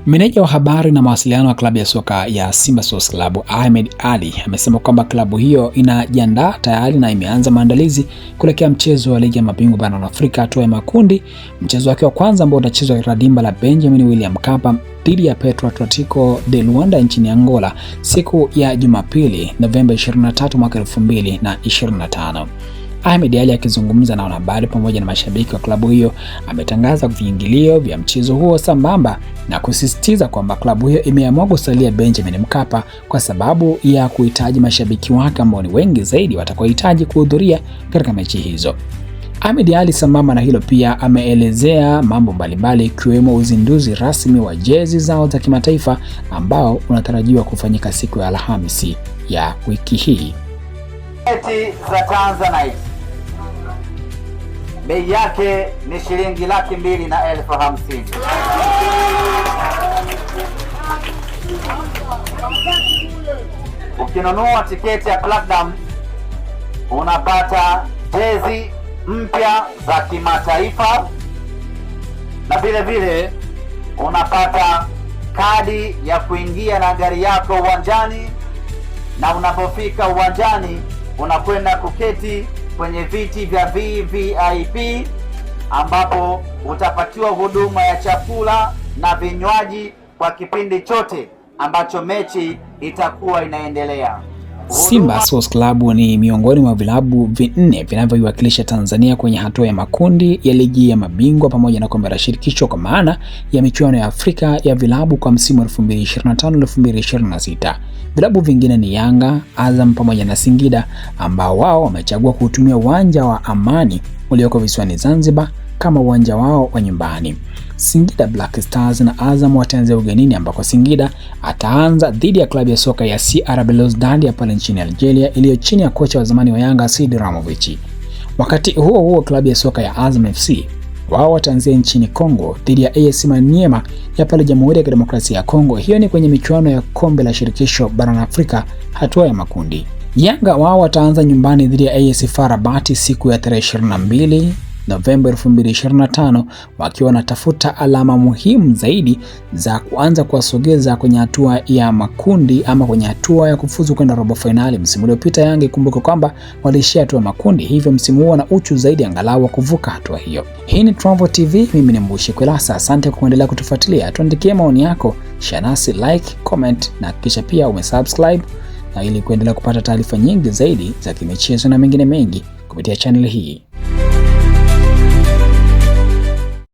Meneja wa habari na mawasiliano wa klabu ya soka ya Simba Sports Club Ahmed Ally amesema kwamba klabu hiyo inajiandaa tayari na imeanza maandalizi kuelekea mchezo wa ligi ya mabingwa barani Afrika hatua ya makundi, mchezo wake wa kwanza ambao utachezwa katika dimba la Benjamin William Mkapa dhidi ya Petro Atletico de Luanda nchini Angola siku ya Jumapili Novemba 23 mwaka 2025. Ahmed Ally akizungumza na wanahabari pamoja na mashabiki wa klabu hiyo ametangaza viingilio vya mchezo huo sambamba na kusisitiza kwamba klabu hiyo imeamua kusalia Benjamin Mkapa kwa sababu ya kuhitaji mashabiki wake ambao ni wengi zaidi watakaohitaji kuhudhuria katika mechi hizo. Ahmed Ally sambamba na hilo pia ameelezea mambo mbalimbali ikiwemo uzinduzi rasmi wa jezi zao za kimataifa ambao unatarajiwa kufanyika siku ya Alhamisi ya wiki hii. Tiketi za Tanzanite bei yake ni shilingi 2,250,000. Ukinunua tiketi ya Platinum unapata jezi mpya za kimataifa na vile vile unapata kadi ya kuingia na gari yako uwanjani, na unapofika uwanjani unakwenda kuketi kwenye viti vya VVIP ambapo utapatiwa huduma ya chakula na vinywaji kwa kipindi chote ambacho mechi itakuwa inaendelea. Simba Sports Club ni miongoni mwa vilabu vinne vinavyoiwakilisha Tanzania kwenye hatua ya makundi ya ligi ya mabingwa pamoja na kombe la shirikisho kwa maana ya michuano ya Afrika ya vilabu kwa msimu 2025-2026. Vilabu vingine ni Yanga, Azam pamoja na Singida ambao wao wamechagua kutumia uwanja wa Amani ulioko visiwani Zanzibar kama uwanja wao wa nyumbani. Singida Black Stars na Azam wataanza ugenini ambako Singida ataanza dhidi ya klabu ya soka ya CR Belouizdad ya pale nchini Algeria iliyo chini ya kocha wa zamani wa Yanga Sidi Ramovic. Wakati huo huo klabu ya soka ya Azam FC wao wataanzia nchini Kongo dhidi ya AS Maniema ya pale Jamhuri ya Kidemokrasia ya Kongo. Hiyo ni kwenye michuano ya kombe la shirikisho barani Afrika hatua ya makundi. Yanga wao wataanza nyumbani dhidi ya AS FAR Rabat siku ya tarehe 22 Novemba 2025 wakiwa wanatafuta alama muhimu zaidi za kuanza kuwasogeza kwenye hatua ya makundi ama kwenye hatua ya kufuzu kwenda robo finali. Msimu uliopita Yanga ikumbuke kwamba walishia hatua ya makundi, hivyo msimu huu wana uchu zaidi angalau kuvuka hatua hiyo. Hii ni Travo TV, mimi ni Mbushi Kwelasa. Asante kwa kuendelea kutufuatilia. Tuandikie maoni yako, share nasi, like, comment na kisha pia umesubscribe na ili kuendelea kupata taarifa nyingi zaidi za kimichezo na mengine mengi kupitia channel hii.